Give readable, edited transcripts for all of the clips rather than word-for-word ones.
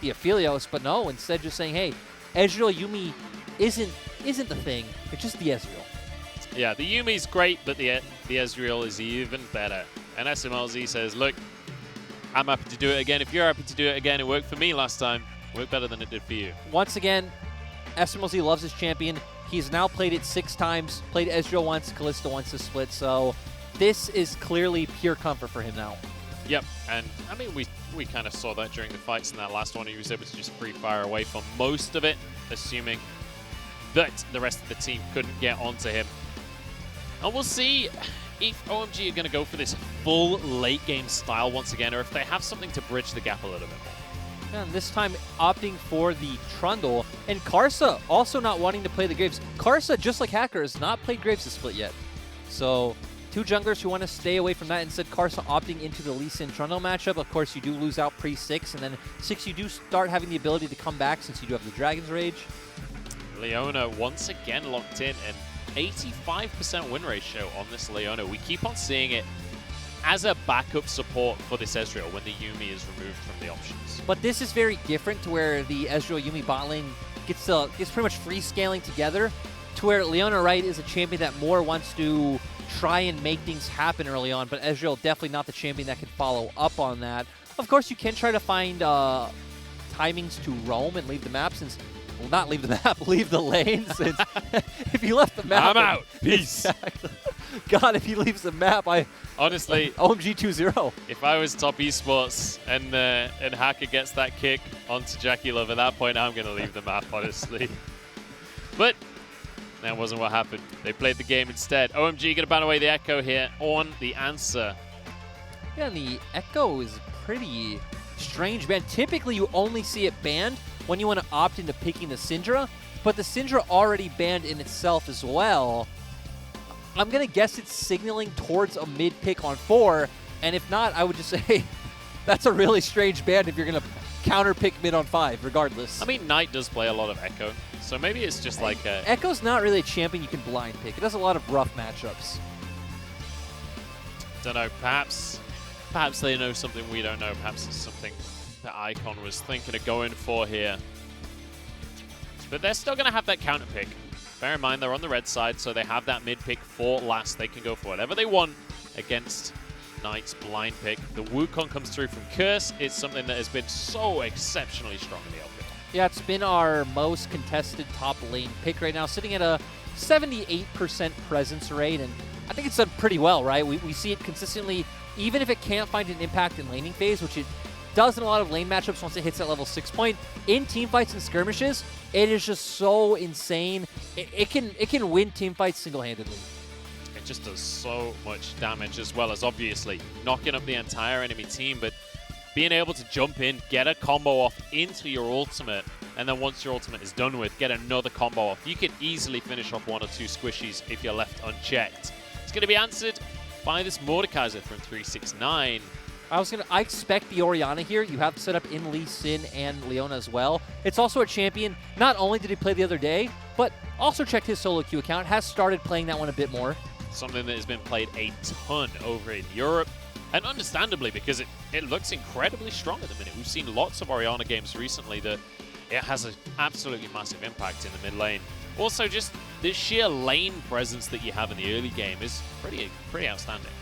the Aphelios, but no, instead just saying, hey, Ezreal Yuumi isn't the thing. It's just the Ezreal. Yeah, the Yuumi's great, but the Ezreal is even better. And SMLZ says, look, I'm happy to do it again. If you're happy to do it again, it worked for me last time. It worked better than it did for you. Once again, SMLZ loves his champion. He's now played it 6 times, played Ezreal once, Kalista once to split, so this is clearly pure comfort for him now. Yep, and I mean, we kind of saw that during the fights in that last one. He was able to just free fire away for most of it, assuming that the rest of the team couldn't get onto him. And we'll see if OMG are going to go for this full late game style once again, or if they have something to bridge the gap a little bit more. And this time opting for the Trundle, and Karsa also not wanting to play the Graves. Karsa, just like Hacker, has not played Graves to split yet. So 2 junglers who want to stay away from that. Instead, Karsa opting into the Lee Sin Trundle matchup. Of course, you do lose out pre-6, and then 6 you do start having the ability to come back since you do have the Dragon's Rage. Leona once again locked in, and 85% win ratio on this Leona. We keep on seeing it as a backup support for this Ezreal when the Yuumi is removed from the options. But this is very different to where the Ezreal Yuumi bot lane gets pretty much free scaling together, to where Leona, right, is a champion that more wants to try and make things happen early on, but Ezreal definitely not the champion that can follow up on that. Of course, you can try to find timings to roam and leave the map, since well, not leave the map, leave the lane, since if you left the map... I'm out. Peace. Exactly. God, if he leaves the map, honestly, OMG 2-0. If I was Top Esports and Hacker gets that kick onto Jackie Love, at that point, I'm going to leave the map, honestly. But that wasn't what happened. They played the game instead. OMG going to ban away the Echo here on the answer. Yeah, and the Echo is pretty strange ban. Typically, you only see it banned when you want to opt into picking the Syndra, but the Syndra already banned in itself as well. I'm going to guess it's signaling towards a mid pick on 4, and if not, I would just say that's a really strange ban if you're going to counter pick mid on 5, regardless. I mean, Knight does play a lot of Echo, so maybe it's just like a... Echo's not really a champion you can blind pick. It does a lot of rough matchups. Don't know, perhaps they know something we don't know. Perhaps it's something that Icon was thinking of going for here. But they're still going to have that counter pick. Bear in mind, they're on the red side, so they have that mid pick for last. They can go for whatever they want against Knight's blind pick. The Wukong comes through from Curse. It's something that has been so exceptionally strong in the LPL. Yeah, it's been our most contested top lane pick right now, sitting at a 78% presence rate, and I think it's done pretty well, right? We see it consistently, even if it can't find an impact in laning phase, which it does in a lot of lane matchups once it hits that level 6 point. In teamfights and skirmishes, it is just so insane. It can win teamfights single-handedly. It just does so much damage, as well as obviously knocking up the entire enemy team, but being able to jump in, get a combo off into your ultimate, and then once your ultimate is done with, get another combo off. You can easily finish off 1 or 2 squishies if you're left unchecked. It's going to be answered by this Mordekaiser from 369. I expect the Orianna here. You have set up in Lee Sin and Leona as well. It's also a champion. Not only did he play the other day, but also checked his solo queue account. Has started playing that one a bit more. Something that has been played a ton over in Europe. And understandably, because it looks incredibly strong at the minute. We've seen lots of Orianna games recently that it has an absolutely massive impact in the mid lane. Also, just the sheer lane presence that you have in the early game is pretty outstanding.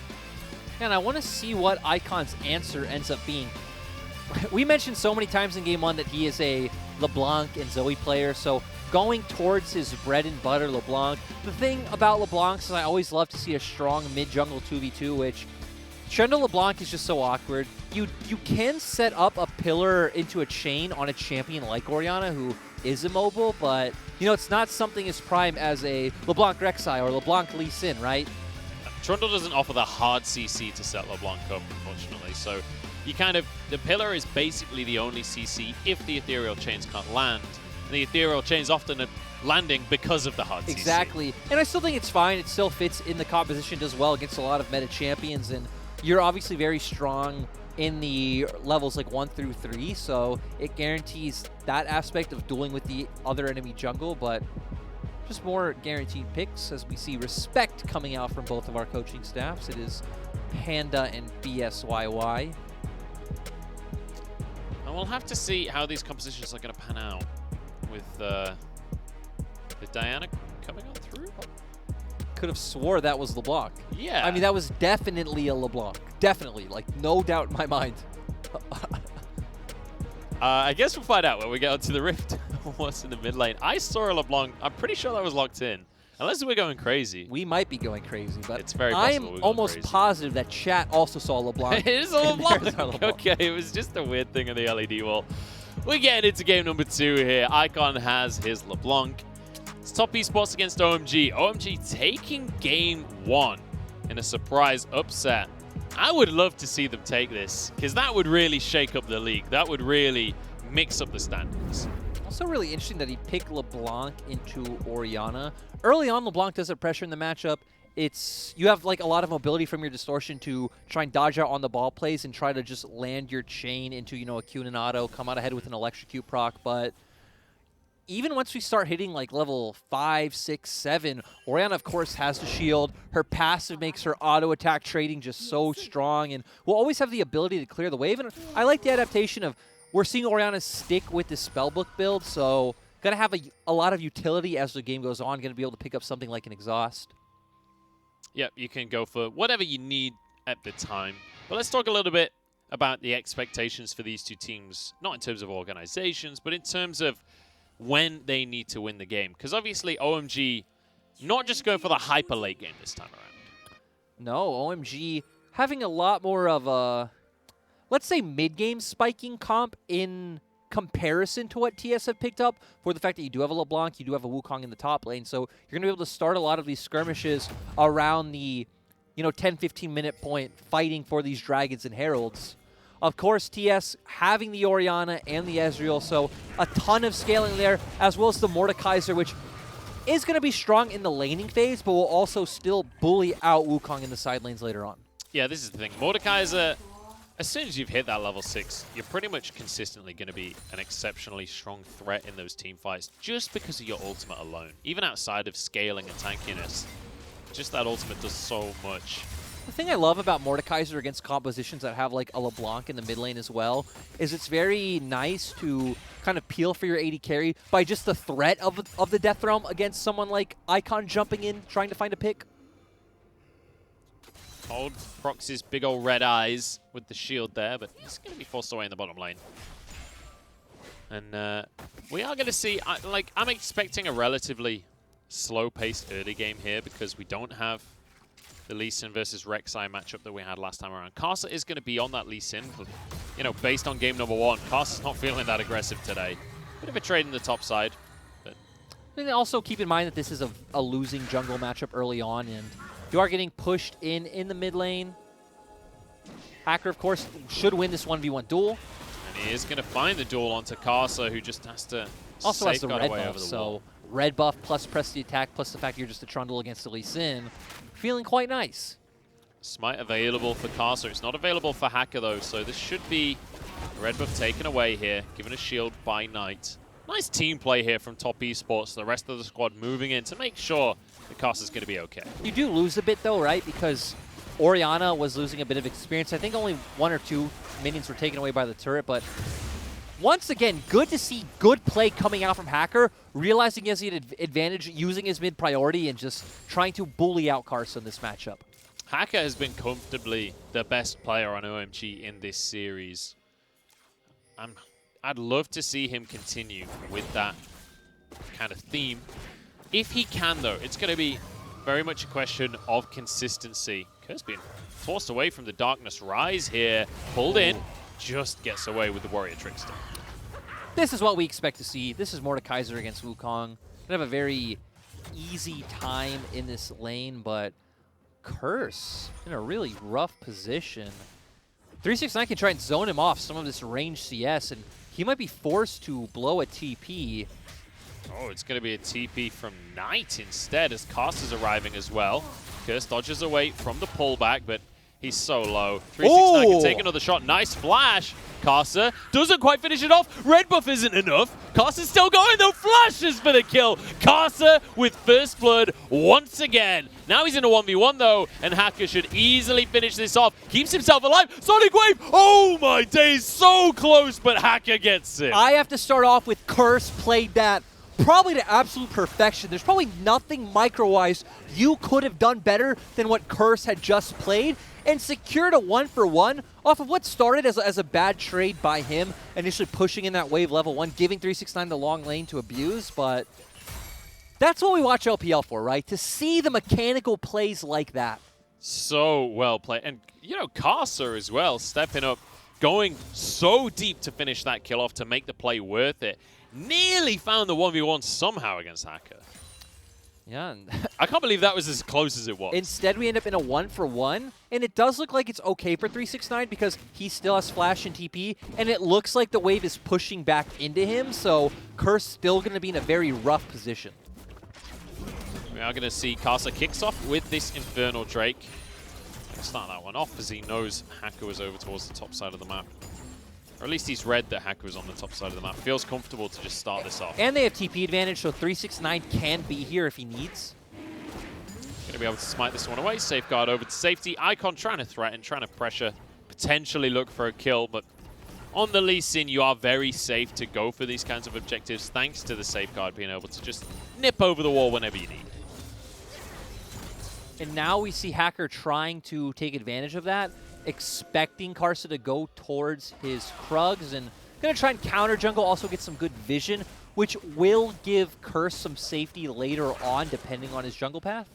And I want to see what Icon's answer ends up being. We mentioned so many times in Game 1 that he is a LeBlanc and Zoe player, so going towards his bread and butter LeBlanc. The thing about LeBlanc is I always love to see a strong mid-jungle 2v2, which Trundle LeBlanc is just so awkward. You can set up a pillar into a chain on a champion like Orianna, who is immobile, but you know it's not something as prime as a LeBlanc Rek'Sai or LeBlanc Lee Sin, right? Trundle doesn't offer the hard CC to set LeBlanc up, unfortunately. So you the pillar is basically the only CC if the ethereal chains can't land. And the ethereal chains often are landing because of the hard CC. Exactly. And I still think it's fine. It still fits in the composition, does well against a lot of meta champions. And you're obviously very strong in the levels like 1 through 3. So it guarantees that aspect of dueling with the other enemy jungle. But just more guaranteed picks as we see respect coming out from both of our coaching staffs. It is Panda and BSYY. And we'll have to see how these compositions are going to pan out with Diana coming on through. Could have swore that was LeBlanc. Yeah. I mean, that was definitely a LeBlanc. Definitely, like, no doubt in my mind. I guess we'll find out when we get onto the Rift. What's in the mid lane? I saw a LeBlanc. I'm pretty sure that was locked in. Unless we're going crazy. We might be going crazy, but it's very possible I'm we're going almost crazy. positive that chat also saw LeBlanc. It is a LeBlanc. LeBlanc. Okay, it was just a weird thing on the LED wall. We're getting into game number 2 here. Icon has his LeBlanc. It's Top Esports against OMG. OMG taking game 1 in a surprise upset. I would love to see them take this, because that would really shake up the league. That would really mix up the standings. Also really interesting that he picked LeBlanc into Orianna. Early on, LeBlanc doesn't pressure in the matchup. You have like a lot of mobility from your distortion to try and dodge out on the ball plays and try to just land your chain into, a Q and an auto, come out ahead with an electrocute proc. But even once we start hitting like level 5, 6, 7, Orianna, of course, has the shield. Her passive makes her auto attack trading just so strong and will always have the ability to clear the wave. And I like the adaptation of we're seeing Orianna stick with the spellbook build, so going to have a lot of utility as the game goes on, going to be able to pick up something like an exhaust. Yep, you can go for whatever you need at the time. But let's talk a little bit about the expectations for these two teams, not in terms of organizations, but in terms of when they need to win the game. Because obviously OMG not just going for the hyper late game this time around. No, OMG having a lot more of a, let's say, mid-game spiking comp in comparison to what TS have picked up, for the fact that you do have a LeBlanc, you do have a Wukong in the top lane, so you're going to be able to start a lot of these skirmishes around the 10-15 minute point fighting for these dragons and heralds. Of course, TS having the Orianna and the Ezreal, so a ton of scaling there, as well as the Mordekaiser, which is going to be strong in the laning phase, but will also still bully out Wukong in the side lanes later on. Yeah, this is the thing. Mordekaiser, as soon as you've hit that level 6, you're pretty much consistently going to be an exceptionally strong threat in those team fights just because of your ultimate alone. Even outside of scaling and tankiness, just that ultimate does so much. The thing I love about Mordekaiser against compositions that have like a LeBlanc in the mid lane as well is it's very nice to kind of peel for your AD carry by just the threat of the Death Realm against someone like Icon jumping in, trying to find a pick. Cold procs his big old red eyes with the shield there, but he's going to be forced away in the bottom lane. And we are going to see, I'm expecting a relatively slow-paced early game here because we don't have the Lee Sin versus Rek'Sai matchup that we had last time around. Karsa is going to be on that Lee Sin, but, based on game number 1, Karsa's not feeling that aggressive today. Bit of a trade in the top side. But and also keep in mind that this is a losing jungle matchup early on, and you are getting pushed in the mid lane. Hacker, of course, should win this 1v1 duel. And he is going to find the duel onto Karsa, who just has to also has the red away buff, over the so wall. red buff plus press the attack plus the fact you're just a trundle against the Lee Sin. Feeling quite nice. Smite available for Karsa. It's not available for Hacker, though, so this should be red buff taken away here, given a shield by Knight. Nice team play here from Top Esports. The rest of the squad moving in to make sure that Karsa's going to be okay. You do lose a bit, though, right? Because Orianna was losing a bit of experience. I think only 1 or 2 minions were taken away by the turret, but once again, good to see good play coming out from Hacker, realizing he has the advantage, using his mid priority, and just trying to bully out Karsa in this matchup. Hacker has been comfortably the best player on OMG in this series. I'd love to see him continue with that kind of theme. If he can, though, it's going to be very much a question of consistency. Kerr's being forced away from the Darkness Rise here, pulled in, just gets away with the Warrior Trickster. This is what we expect to see. This is Mordekaiser against Wukong. Gonna have a very easy time in this lane, but Curse in a really rough position. 369 can try and zone him off some of this range CS, and he might be forced to blow a TP. Oh, it's going to be a TP from Knight instead as Karsa's arriving as well. Curse dodges away from the pullback, but He's so low. 369 can take another shot. Nice flash. Karsa doesn't quite finish it off. Red buff isn't enough. Karsa's still going though. Flashes for the kill. Karsa with first blood once again. Now he's in a 1v1 though, and Hacker should easily finish this off. Keeps himself alive. Sonic Wave. Oh my days. So close, but Hacker gets it. I have to start off with Curse played that probably to absolute perfection. There's probably nothing micro-wise you could have done better than what Curse had just played, and secured a 1-for-1 off of what started as a bad trade by him, initially pushing in that wave level 1, giving 369 the long lane to abuse, but that's what we watch LPL for, right? To see the mechanical plays like that. So well played. And, you know, Karsa as well, stepping up, going so deep to finish that kill off to make the play worth it. Nearly found the 1v1 somehow against Hacker. Yeah. And I can't believe that was as close as it was. instead, we end up in a 1-for-1, and it does look like it's okay for 369 because he still has flash and TP, and it looks like the wave is pushing back into him, so Curse still going to be in a very rough position. We are going to see Karsa kicks off with this Infernal Drake. Start that one off as he knows Hacker was over towards the top side of the map. Or at least he's read that Hacker was on the top side of the map. Feels comfortable to just start this off. And they have TP advantage, so 369 can be here if he needs. Going to be able to smite this one away. Safeguard over to safety. Icon trying to threaten, trying to pressure, potentially look for a kill, but on the Lee Sin, you are very safe to go for these kinds of objectives thanks to the Safeguard being able to just nip over the wall whenever you need. And now we see Hacker trying to take advantage of that, expecting Karsa to go towards his Krugs, and going to try and counter jungle, also get some good vision, which will give Curse some safety later on, depending on his jungle path.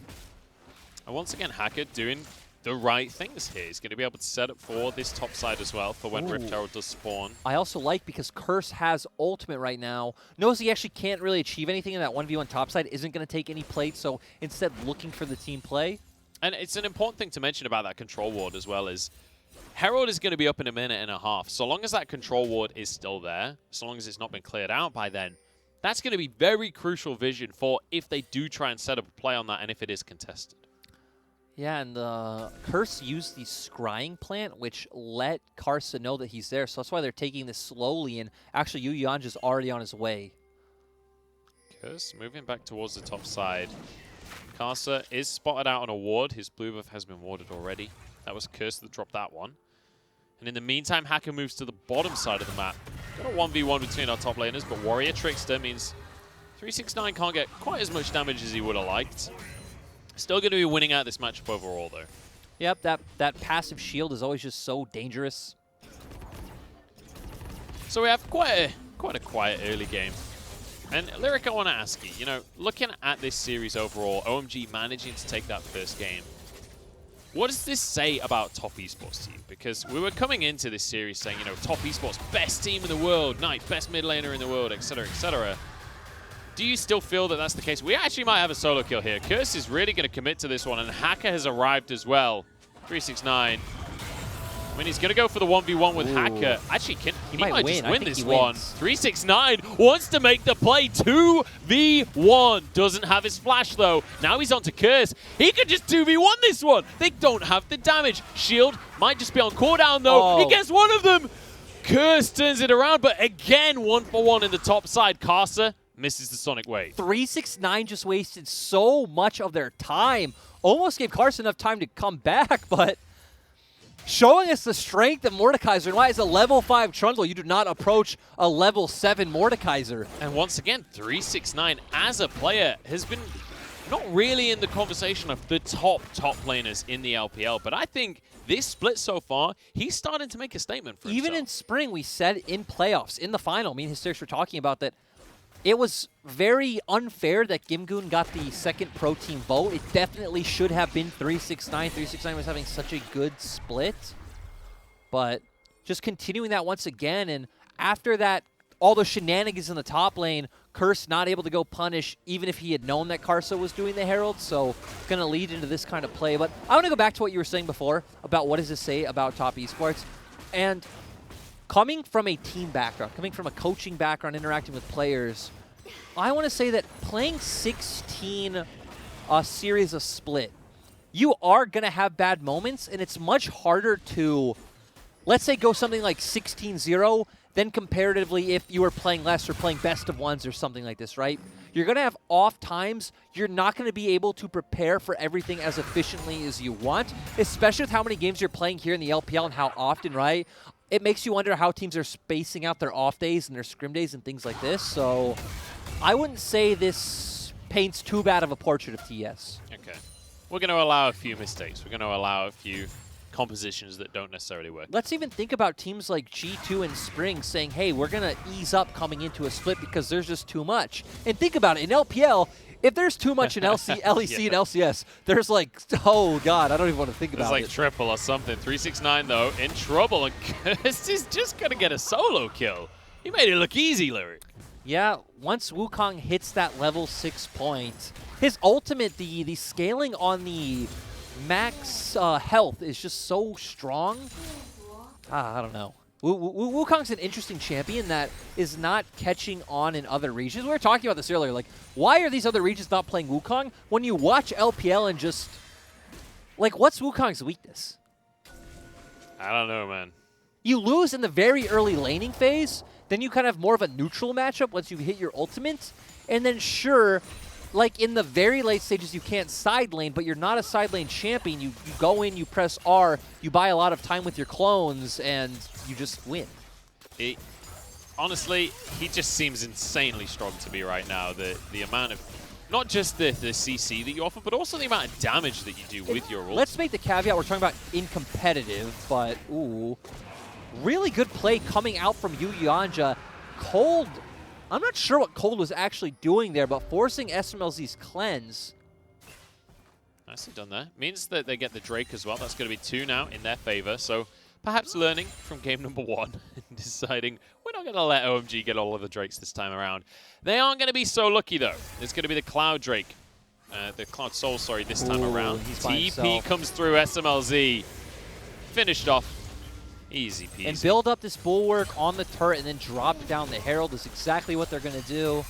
And once again, Hacker doing the right things here. He's going to be able to set up for this top side as well, for when Rift Herald does spawn. I also like, because Curse has ultimate right now, knows he actually can't really achieve anything in that 1v1 top side, isn't going to take any plates, so instead looking for the team play. And it's an important thing to mention about that control ward as well is Herald is going to be up in a minute and a half. So long as that control ward is still there, so long as it's not been cleared out by then, that's going to be very crucial vision for if they do try and set up a play on that and if it is contested. Yeah, and Curse used the scrying plant, which let Karsa know that he's there. So that's why they're taking this slowly, and actually Yu Yanja's already on his way. Curse moving back towards the top side. Karsa is spotted out on a ward. His blue buff has been warded already. That was Curse that dropped that one. And in the meantime, Hacker moves to the bottom side of the map. Got a 1v1 between our top laners, but Warrior Trickster means 369 can't get quite as much damage as he would have liked. Still going to be winning out this matchup overall, though. Yep, that passive shield is always just so dangerous. So we have quite a quiet early game. And Lyric, I want to ask you, looking at this series overall, OMG managing to take that first game, what does this say about Top Esports team? Because we were coming into this series saying, Top Esports, best team in the world, Knight, best mid laner in the world, etc., etc. Do you still feel that that's the case? We actually might have a solo kill here. Curse is really going to commit to this one, and Hacker has arrived as well. 369. I mean, he's going to go for the 1v1 with Hacker. Actually, he might just win this one. 369 wants to make the play. 2v1. Doesn't have his flash, though. Now he's on to Curse. He could just 2v1 this one. They don't have the damage. Shield might just be on cooldown, though. He gets one of them. Curse turns it around, but again, 1-for-1 in the top side. Karsa misses the Sonic Wave. 369 just wasted so much of their time. Almost gave Karsa enough time to come back, but showing us the strength of Mordekaiser and why as a level 5 Trundle you do not approach a level 7 Mordekaiser. And once again, 369 as a player has been not really in the conversation of the top laners in the LPL, but I think this split so far, he's starting to make a statement for himself. Even in spring, we said in playoffs, in the final, me and Hysterics were talking about that it was very unfair that Gimgoon got the second pro team vote. It definitely should have been 369. 369 was having such a good split. But just continuing that once again, and after that, all the shenanigans in the top lane, Curse not able to go punish, even if he had known that Karsa was doing the Herald, so going to lead into this kind of play. But I want to go back to what you were saying before about what does this say about Top Esports. And coming from a team background, coming from a coaching background, interacting with players, I want to say that playing 16 series of Split you are going to have bad moments, and it's much harder to, let's say, go something like 16-0 than comparatively if you were playing less or playing best of ones or something like this, right? You're going to have off times. You're not going to be able to prepare for everything as efficiently as you want, especially with how many games you're playing here in the LPL and how often, right? It makes you wonder how teams are spacing out their off days and their scrim days and things like this. So I wouldn't say this paints too bad of a portrait of TES. Okay. We're going to allow a few mistakes. We're going to allow a few compositions that don't necessarily work. Let's even think about teams like G2 and Spring saying, hey, we're going to ease up coming into a split because there's just too much. And think about it. In LPL, if there's too much in LEC yeah. and LCS, there's like, oh, God, I don't even want to think about it. There's like triple or something. 369, though, in trouble. And Curse is just going to get a solo kill. He made it look easy, Lyric. Yeah, once Wukong hits that level 6 point, his ultimate, the scaling on the max health is just so strong. I don't know. Wukong's an interesting champion that is not catching on in other regions. We were talking about this earlier. Like, why are these other regions not playing Wukong? When you watch LPL and just, like, what's Wukong's weakness? I don't know, man. You lose in the very early laning phase, then you kind of have more of a neutral matchup once you hit your ultimate, and then sure, like in the very late stages, you can't side lane, but you're not a side lane champion. You go in, you press R, you buy a lot of time with your clones, and you just win. Honestly, he just seems insanely strong to me right now. The amount of, not just the CC that you offer, but also the amount of damage that you do with your ult. Let's make the caveat we're talking about in competitive, but ooh. Really good play coming out from Yu Yanja. Cold, I'm not sure what Cold was actually doing there, but forcing SMLZ's cleanse. Nicely done there. Means that they get the Drake as well. That's going to be 2 now in their favor. So perhaps learning from game number 1 and deciding we're not going to let OMG get all of the Drakes this time around. They aren't going to be so lucky, though. It's going to be the Cloud Drake. The Cloud Soul, sorry, this time around. TP comes through SMLZ. Finished off. Easy peasy. And build up this bulwark on the turret and then drop down the Herald is exactly what they're going to do.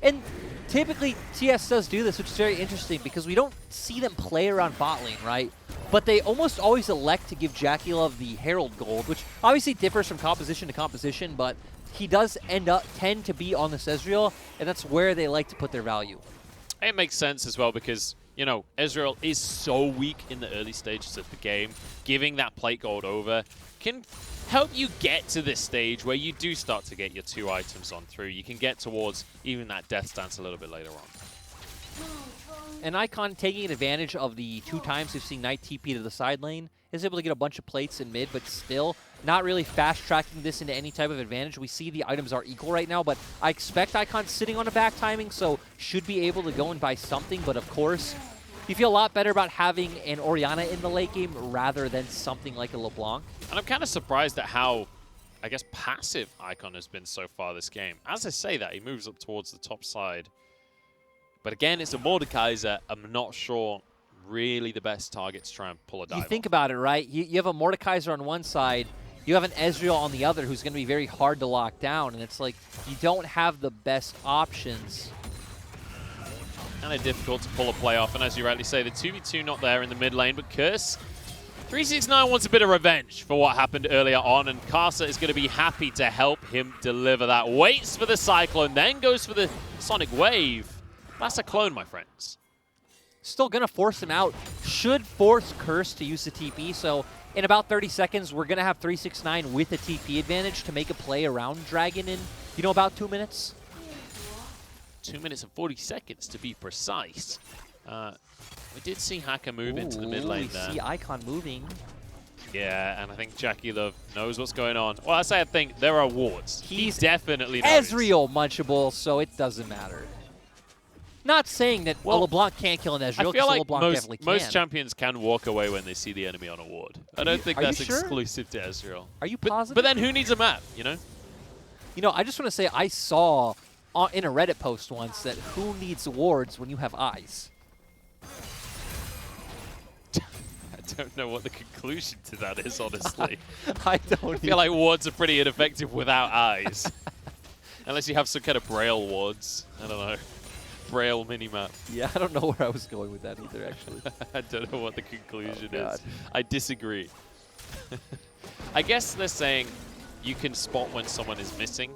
And typically, TES does do this, which is very interesting because we don't see them play around bot lane, right? But they almost always elect to give Jackie Love the Herald gold, which obviously differs from composition to composition, but he does tend to be on the Ezreal, and that's where they like to put their value. It makes sense as well because, you know, Ezreal is so weak in the early stages of the game. Giving that plate gold over can help you get to this stage where you do start to get your 2 items on through. You can get towards even that death stance a little bit later on. And Icon taking advantage of the 2 times we've seen Knight TP to the side lane is able to get a bunch of plates in mid, but still not really fast-tracking this into any type of advantage. We see the items are equal right now, but I expect Icon sitting on a back timing, so should be able to go and buy something, but of course, you feel a lot better about having an Orianna in the late game rather than something like a LeBlanc. And I'm kind of surprised at how, I guess, passive Icon has been so far this game. As I say that, he moves up towards the top side. But again, it's a Mordekaiser. I'm not sure really the best target to try and pull a dive. You think about it, right? You have a Mordekaiser on one side, you have an Ezreal on the other who's going to be very hard to lock down, and it's like you don't have the best options. Kind of difficult to pull a play off, and as you rightly say, the 2v2 not there in the mid lane, but Curse 369 wants a bit of revenge for what happened earlier on, and Karsa is going to be happy to help him deliver that. Waits for the Cyclone, then goes for the Sonic Wave. That's a clone, my friends. Still going to force him out. Should force Curse to use the TP, so in about 30 seconds, we're going to have 369 with a TP advantage to make a play around Dragon in, you know, about 2 minutes. 2 minutes and 40 seconds to be precise. We did see Haka move into the mid lane there. We see Icon moving. Yeah, and I think Jackie Love knows what's going on. Well, I say I think there are wards. He's definitely knows. Ezreal munchable, so it doesn't matter. Not saying that LeBlanc can't kill an Ezreal, I feel like LeBlanc definitely can. most champions can walk away when they see the enemy on a ward. I don't think that's exclusive to Ezreal. Are you positive? But then who needs a map, you know? You know, I just want to say I saw in a Reddit post once that who needs wards when you have eyes? I don't know what the conclusion to that is, honestly. I don't I feel like wards are pretty ineffective without eyes. Unless you have some kind of braille wards. I don't know. Braille minimap. Yeah, I don't know where I was going with that either, actually. I don't know what the conclusion God. is. I disagree. I guess they're saying you can spot when someone is missing.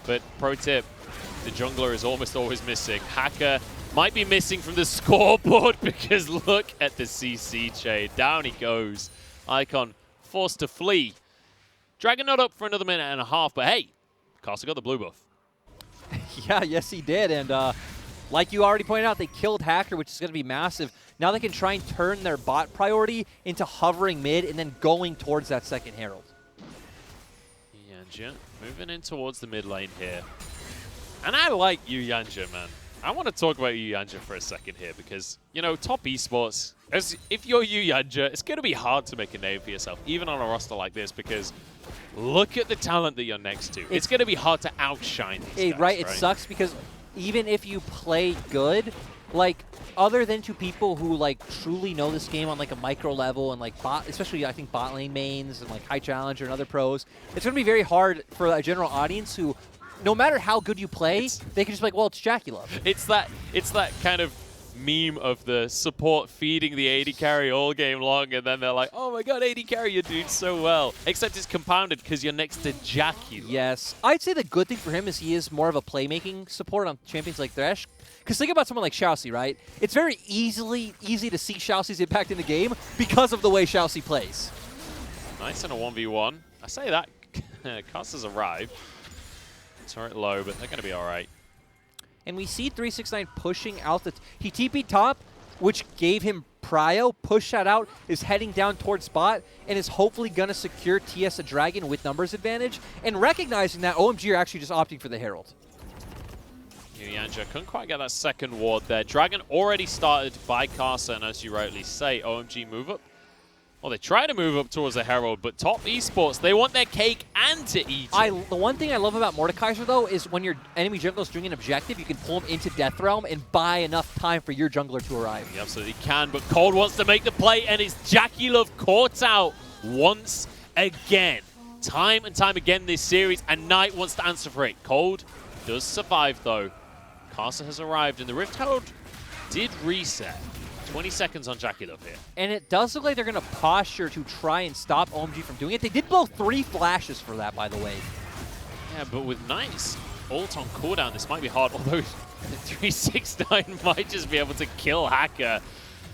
But pro tip, the jungler is almost always missing. Hacker might be missing from the scoreboard because look at the CC chain. Down he goes. Icon forced to flee. Dragon not up for another minute and a half, but hey, Castle got the blue buff. Yeah, yes he did. And like you already pointed out, they killed Hacker, which is going to be massive. Now they can try and turn their bot priority into hovering mid and then going towards that second Herald. Yanja moving in towards the mid lane here. And I like you, Yanja, man. I want to talk about you, Yanja, for a second here because, you know, top esports, if you're you, Yanja, it's going to be hard to make a name for yourself, even on a roster like this, because look at the talent that you're next to. It's going to be hard to outshine these guys, right? It sucks because even if you play good, like, other than to people who, like, truly know this game on, like, a micro level and, like, especially, I think, bot lane mains and, like, High Challenger and other pros, it's going to be very hard for a general audience who, no matter how good you play, they can just be like, well, it's Jackie Love. It's that kind of meme of the support feeding the AD carry all game long, and then they're like, oh my god, AD carry, you're doing so well. Except it's compounded because you're next to Jackie Love. Yes. I'd say the good thing for him is he is more of a playmaking support on champions like Thresh. Because think about someone like Xiaoxi, right? It's very easy to see Xiaoxi's impact in the game because of the way Xiaoxi plays. Nice in a 1v1. I say that. Cost has arrived. Turret low, but they're going to be all right. And we see 369 pushing out he TP'd top, which gave him prio, push that out, is heading down towards bot, and is hopefully going to secure TS a Dragon with numbers advantage. And recognizing that, OMG are actually just opting for the Herald. Yanja couldn't quite get that second ward there. Dragon already started by Carson, as you rightly say. OMG move up. Well, they try to move up towards the Herald, but top esports, they want their cake and to eat it. The one thing I love about Mordekaiser, though, is when your enemy jungler is doing an objective, you can pull him into Death Realm and buy enough time for your jungler to arrive. He absolutely can, but Cold wants to make the play, and it's Jackie Love caught out once again. Time and time again this series, and Knight wants to answer for it. Cold does survive, though. Carson has arrived, and the Rift Herald did reset. 20 seconds on Jackie Love here. And it does look like they're going to posture to try and stop OMG from doing it. They did blow 3 flashes for that, by the way. Yeah, but with Knight's ult on cooldown, this might be hard, although 369 might just be able to kill Hacker,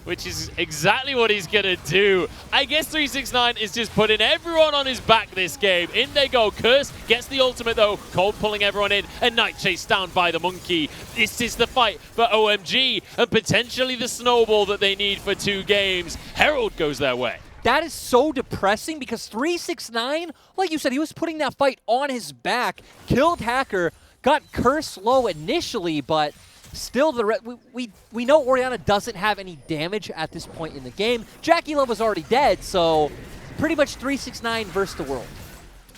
which is exactly what he's going to do. I guess 369 is just putting everyone on his back this game. In they go. Curse gets the ultimate, though. Cold pulling everyone in, and Knight chased down by the monkey. This is the fight for OMG, and potentially the snowball that they need for 2 games. Herald goes their way. That is so depressing because 369, like you said, he was putting that fight on his back, killed Hacker, got Curse low initially, but still, we know Orianna doesn't have any damage at this point in the game. Jackie Love was already dead, so pretty much 369 versus the world.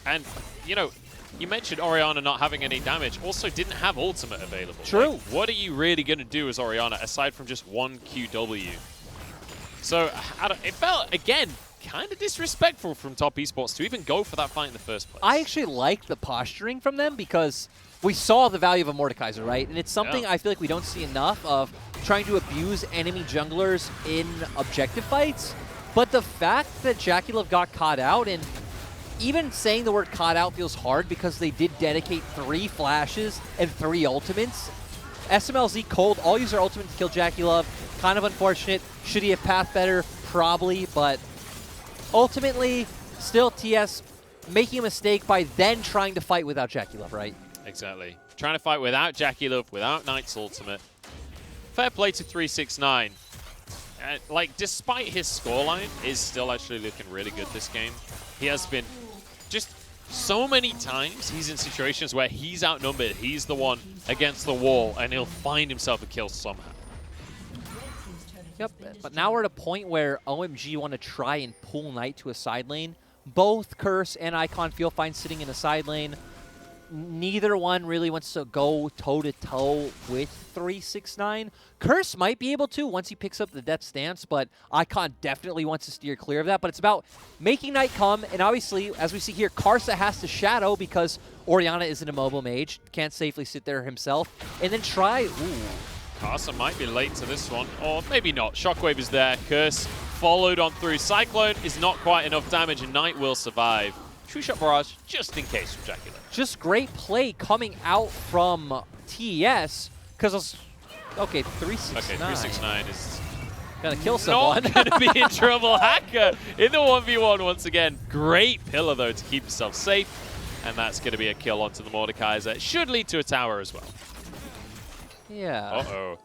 And, you know, you mentioned Orianna not having any damage, also didn't have ultimate available. True. Like, what are you really going to do as Orianna, aside from just 1 QW? So, it felt, again, kind of disrespectful from top esports to even go for that fight in the first place. I actually like the posturing from them because we saw the value of a Mordekaiser, right? And it's something I feel like we don't see enough of, trying to abuse enemy junglers in objective fights. But the fact that Jackie Love got caught out, and even saying the word caught out feels hard because they did dedicate 3 flashes and 3 ultimates. SMLZ Cold all use their ultimate to kill Jackie Love. Kind of unfortunate. Should he have path better? Probably, but ultimately, still TS making a mistake by then trying to fight without Jackie Love, right? Exactly. Trying to fight without Jackie Love, without Knight's ultimate. Fair play to 369. Like, despite his scoreline, is still actually looking really good this game. He has been just so many times he's in situations where he's outnumbered, he's the one against the wall, and he'll find himself a kill somehow. Yep, but now we're at a point where OMG want to try and pull Knight to a side lane. Both Curse and Icon feel fine sitting in a side lane. neither one really wants to go toe-to-toe with 369. Curse might be able to once he picks up the death stance, but Icon definitely wants to steer clear of that. But it's about making Knight come, and obviously, as we see here, Karsa has to shadow because Orianna isn't a mobile mage, can't safely sit there himself, and then try... Ooh. Karsa might be late to this one, or maybe not. Shockwave is there. Curse followed on through. Cyclone is not quite enough damage, and Knight will survive. True Shot Barrage, just in case from Jackie. Just great play coming out from TES, because, okay, 369. Okay, 369 is gonna kill someone. not gonna be in trouble. Hacker in the 1v1 once again. Great pillar, though, to keep himself safe, and that's gonna be a kill onto the Mordekaiser. It should lead to a tower as well. Yeah. Uh-oh.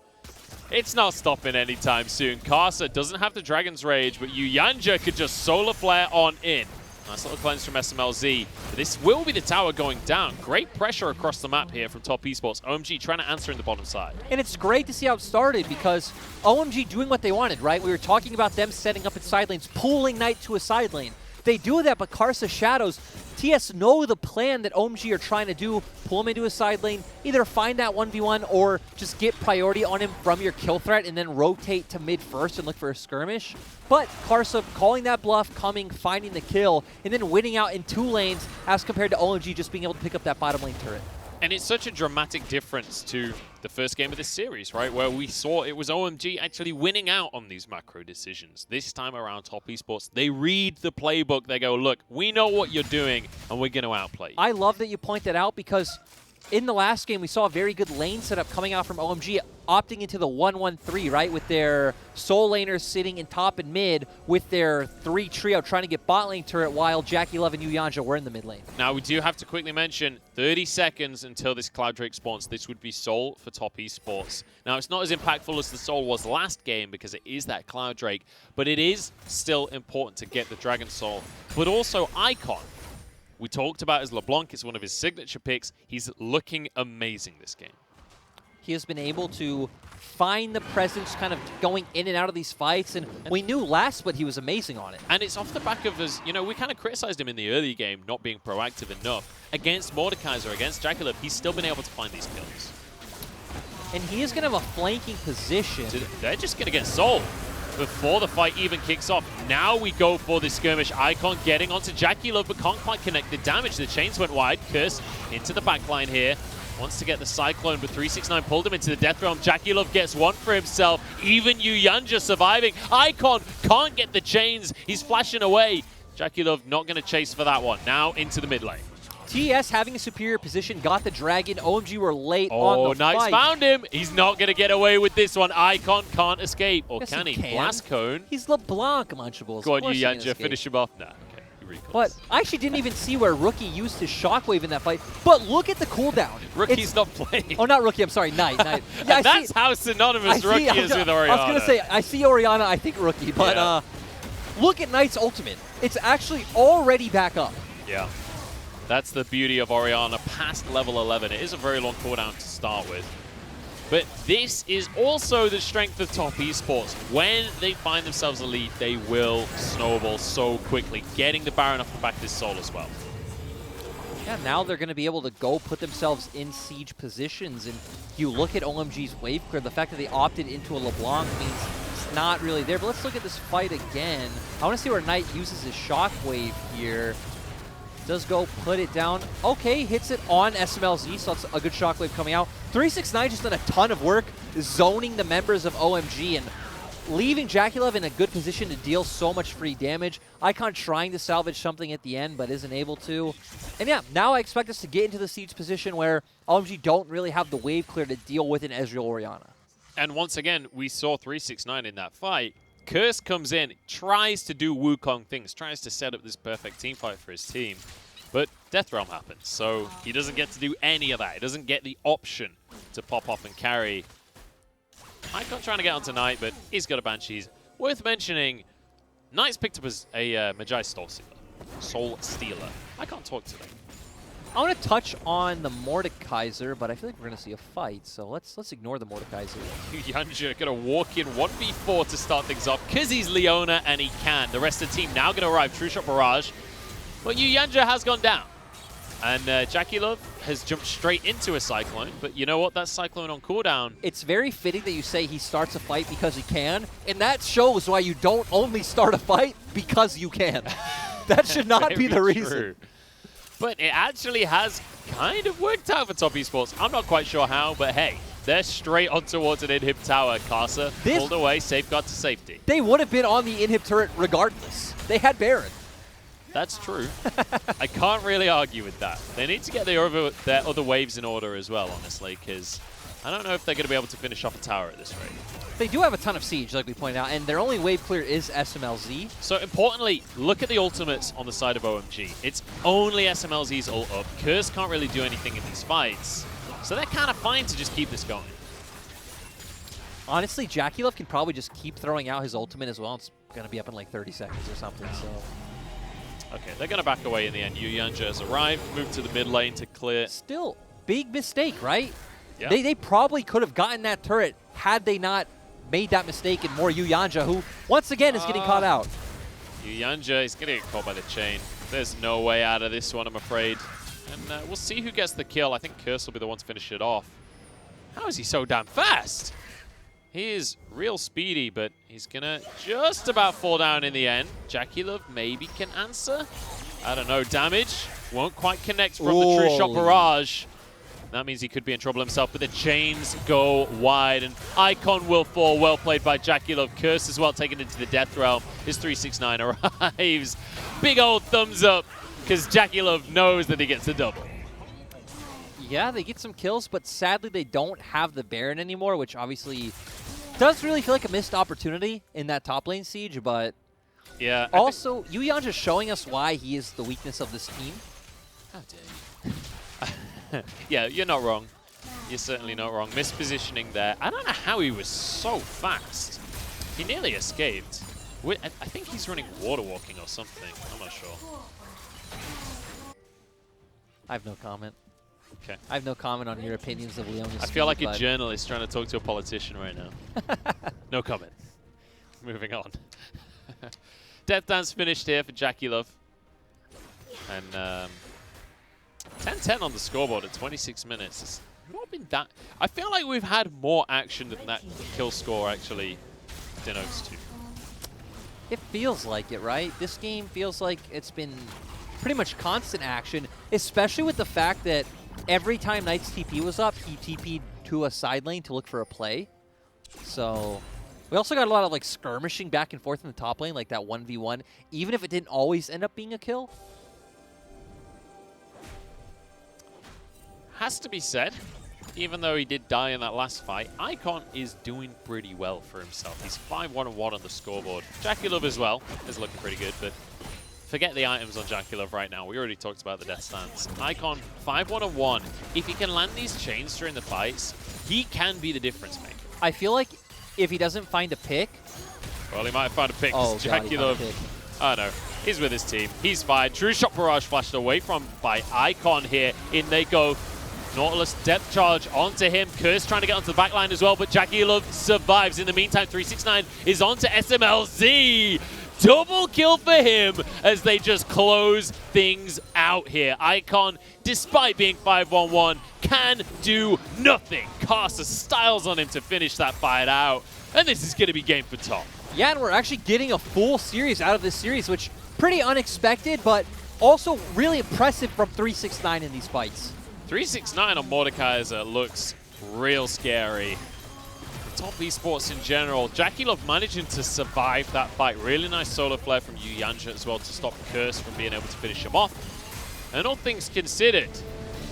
It's not stopping anytime soon. Karsa doesn't have the Dragon's Rage, but Yuyanja could just Solar Flare on in. Nice little cleanse from SMLZ. This will be the tower going down. Great pressure across the map here from Top Esports. OMG trying to answer in the bottom side. And it's great to see how it started because OMG doing what they wanted, right? We were talking about them setting up its side lanes, pulling Knight to a side lane. They do that, but Karsa shadows. TS know the plan that OMG are trying to do, pull him into a side lane, either find that 1v1 or just get priority on him from your kill threat and then rotate to mid first and look for a skirmish. But Karsa calling that bluff, coming, finding the kill, and then winning out in 2 lanes as compared to OMG just being able to pick up that bottom lane turret. And it's such a dramatic difference to the first game of this series, right? Where we saw it was OMG actually winning out on these macro decisions. This time around, Top Esports, they read the playbook. They go, look, we know what you're doing, and we're going to outplay you. I love that you point that out because in the last game, we saw a very good lane setup coming out from OMG, opting into the 1-1-3, right? With their soul laners sitting in top and mid with their 3 trio trying to get bot lane turret while Jackie Love and Yuyanja were in the mid lane. Now, we do have to quickly mention 30 seconds until this Cloud Drake spawns. This would be Soul for Top Esports. Now, it's not as impactful as the Soul was last game because it is that Cloud Drake, but it is still important to get the Dragon Soul. But also Icon. We talked about his LeBlanc. It's one of his signature picks. He's looking amazing this game. He has been able to find the presence kind of going in and out of these fights, and we knew last split he was amazing on it. And it's off the back of his, you know, we kind of criticized him in the early game not being proactive enough. Against Mordekaiser, against Dracula, he's still been able to find these kills. And he is going to have a flanking position. They're just going to get sold before the fight even kicks off. Now we go for this skirmish. Icon getting onto Jackie Love, but can't quite connect the damage. The chains went wide. Curse into the backline here. Wants to get the Cyclone, but 369 pulled him into the Death Realm. Jackie Love gets one for himself. Even Yuyanja surviving. Icon can't get the chains. He's flashing away. Jackie Love not going to chase for that one. Now into the mid lane. TS having a superior position, got the dragon. OMG were late on the Knight's fight. Found him. He's not going to get away with this one. Icon can't escape. Or Yes, can he? can. Blast Cone. He's LeBlanc, Munchables. Go on, Of course he can Yuyanja. escape. Finish him off. Nah, okay. He recalls. But I actually didn't even see where Rookie used his shockwave in that fight. But look at the cooldown. Rookie's not playing. Oh, not Rookie. I'm sorry, Knight. Yeah, And that's how synonymous Rookie is with Orianna. I was going to say, I see Orianna, I think Rookie. But Yeah. look at Knight's ultimate. It's actually already back up. Yeah. That's the beauty of Orianna past level 11. It is a very long cooldown to start with. But this is also the strength of Top Esports. When they find themselves a lead, they will snowball so quickly, getting the Baron off the back of this Soul as well. Yeah, now they're going to be able to go put themselves in siege positions. And you look at OMG's wave clear, the fact that they opted into a LeBlanc means it's not really there. But let's look at this fight again. I want to see where Knight uses his shockwave here. Does go put it down. Okay, hits it on SMLZ, so that's a good shockwave coming out. 369 just done a ton of work zoning the members of OMG and leaving Jackie Love in a good position to deal so much free damage. Icon trying to salvage something at the end, but isn't able to. And yeah, now I expect us to get into the siege position where OMG don't really have the wave clear to deal with an Ezreal Orianna. And once again, we saw 369 in that fight. Curse comes in, tries to do Wukong things, tries to set up this perfect team fight for his team, but Death Realm happens, so he doesn't get to do any of that. He doesn't get the option to pop off and carry. Icon trying to get onto Knight, but he's got a Banshees. Worth mentioning, Knight's picked up as a Magi Soul Stealer. I can't talk today. I want to touch on the Mordekaiser, but I feel like we're going to see a fight, so let's ignore the Mordekaiser. Yuyanja going to walk in 1v4 to start things off because he's Leona and he can. The rest of the team now going to arrive. True Shot Barrage. But Yuyanja has gone down. And Jackie Love has jumped straight into a Cyclone, but you know what? That's Cyclone on cooldown. It's very fitting that you say he starts a fight because he can, and that shows why you don't only start a fight because you can. That should not be the reason. True. But it actually has kind of worked out for Top Esports. I'm not quite sure how, but hey, they're straight on towards an inhib tower. Casa pulled away, safeguard to safety. They would have been on the inhib turret regardless. They had Baron. That's true. I can't really argue with that. They need to get their other waves in order as well, honestly, because I don't know if they're going to be able to finish off a tower at this rate. They do have a ton of siege, like we pointed out, and their only wave clear is SMLZ. So importantly, look at the ultimates on the side of OMG. It's only SMLZ's ult up. Curse can't really do anything in these fights, so they're kind of fine to just keep this going. Honestly, Jackie Love can probably just keep throwing out his ultimate as well. It's going to be up in like 30 seconds or something. So. Okay, they're going to back away in the end. Yuyanja has arrived, moved to the mid lane to clear. Still, big mistake, right? Yeah. They probably could have gotten that turret had they not made that mistake and more Yuyanja, who, once again, is getting caught out. Yuyanja is going to get caught by the chain. There's no way out of this one, I'm afraid. And we'll see who gets the kill. I think Curse will be the one to finish it off. How is he so damn fast? He is real speedy, but he's going to just about fall down in the end. Jackie Love maybe can answer. I don't know. Damage won't quite connect from the True Shot Barrage. That means he could be in trouble himself, but the chains go wide, and Icon will fall. Well played by Jackie Love. Curse as well, taken into the Death Realm. His 369 arrives. Big old thumbs up, because Jackie Love knows that he gets a double. Yeah, they get some kills, but sadly they don't have the Baron anymore, which obviously does really feel like a missed opportunity in that top lane siege, but yeah. Also, Yuyanja showing us why he is the weakness of this team. How dare you. Yeah, you're not wrong. You're certainly not wrong. Mispositioning there. I don't know how he was so fast. He nearly escaped. I think he's running water walking or something. I'm not sure. I have no comment. Okay. I have no comment on your opinions of Leona's I feel like a journalist trying to talk to a politician right now. No comment. Moving on. Death Dance finished here for Jackie Love. And 10-10 on the scoreboard at 26 minutes. It's not been that... I feel like we've had more action than that kill score actually denotes to. It feels like it, right? This game feels like it's been pretty much constant action, especially with the fact that every time Knight's TP was up, he TP'd to a side lane to look for a play. So we also got a lot of like skirmishing back and forth in the top lane, like that 1v1, even if it didn't always end up being a kill. Has to be said, even though he did die in that last fight, Icon is doing pretty well for himself. He's 5-1-1 on the scoreboard. Jackie Love as well is looking pretty good, but forget the items on Jackie Love right now. We already talked about the death stance. Icon, 5-1-1. If he can land these chains during the fights, he can be the difference maker. I feel like if he doesn't find a pick... Well, he might find a pick. Oh, Jackie Love... Oh, no. He's with his team. He's fine. True Shot Barrage flashed away by Icon here. In they go. Nautilus depth charge onto him. Curse trying to get onto the back line as well, but Jackie Love survives. In the meantime, 369 is onto SMLZ. Double kill for him as they just close things out here. Icon, despite being 5-1-1, can do nothing. Caster styles on him to finish that fight out. And this is going to be game for top. Yeah, and we're actually getting a full series out of this series, which pretty unexpected, but also really impressive from 369 in these fights. 369 on Mordekaiser looks real scary. Top Esports in general. Jackie Love managing to survive that fight. Really nice solo flare from Yuyanja as well to stop Curse from being able to finish him off. And all things considered,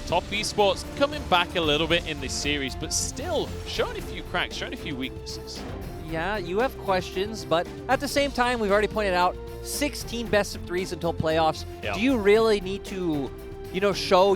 Top Esports coming back a little bit in this series, but still showing a few cracks, showing a few weaknesses. Yeah, you have questions, but at the same time, we've already pointed out 16 best of threes until playoffs. Yeah. Do you really need to, show